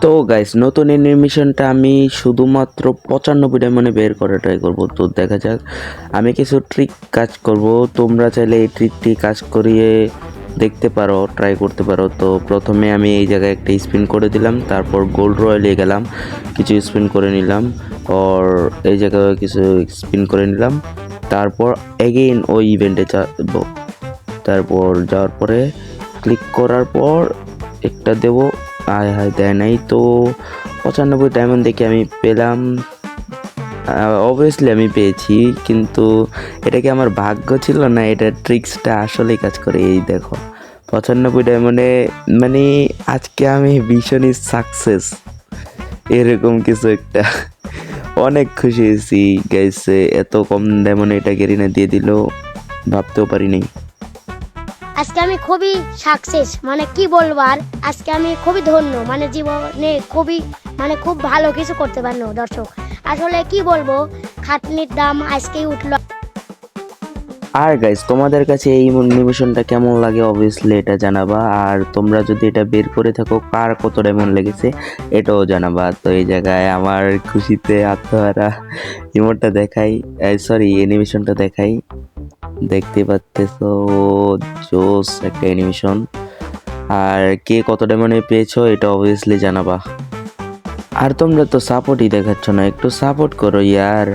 তো গাইস নতুন অ্যানিমেশনটা আমি শুধুমাত্র 95 ডায়মন্ডে বের করে ট্রাই করব। তো দেখা যাক, আমি কিছু ট্রিক কাজ করব। তোমরা চাইলে এই ট্রিকটি কাজ করিয়ে দেখতে পারো, ট্রাই করতে পারো। তো প্রথমে আমি এই জায়গায় একটা স্পিন করে দিলাম, তারপর গোল্ড রয়্যালে গেলাম, কিছু স্পিন করে নিলাম, আর এই জায়গায় কিছু স্পিন করে নিলাম, তারপর এগেইন ওই ইভেন্টে যাব। তারপর যাওয়ার পরে ক্লিক করার পর একটা দেবো, আয় হায় দেয় নাই। তো 95 ডায়মন্ড দেখে আমি পেলাম। অবভিয়াসলি আমি পেয়েছি, কিন্তু এটা কি আমার ভাগ্য ছিল না এটা ট্রিক্সটা আসলেই কাজ করে? এই দেখো 95 ডায়মন্ডে, মানে আজকে আমি ভীষণই সাকসেস, এরকম কিছু একটা। অনেক খুশি হয়েছি গাইস, এত কম ডায়মন্ডে এটা গেরিনা দিয়ে দিল, ভাবতেও পারিনি। আজকে আমি খুবই সাকসেস, মানে কি বলবো আর, আজকে আমি খুবই ধন্য, মানে জীবনে খুব ভালো কিছু করতে পারলো দর্শক। আসলে কি বলবো, খাটনির দাম আজকেই উঠলো। আর গাইস তোমাদের কাছে এই অ্যানিমেশনটা কেমন লাগে অবভিয়াসলি এটা জানাবা। আর তোমরা যদি এটা বের করে থাকো কার কত ডায়মন্ড লেগেছে এটাও জানাবা। তো এই জায়গায় আমার খুশিতে আত্মহারা ইমোটটা দেখাই, সরি অ্যানিমেশনটা দেখাই। দেখতে পাচ্তেছো জোস একটা অ্যানিমেশন। আর কে কত ডায়মন্ডে পেয়েছো এটা অবভিয়াসলি জানাবা। আর তোমরা তো সাপোর্টই দেখাচ্ছ না, একটু সাপোর্ট করো ইয়ার।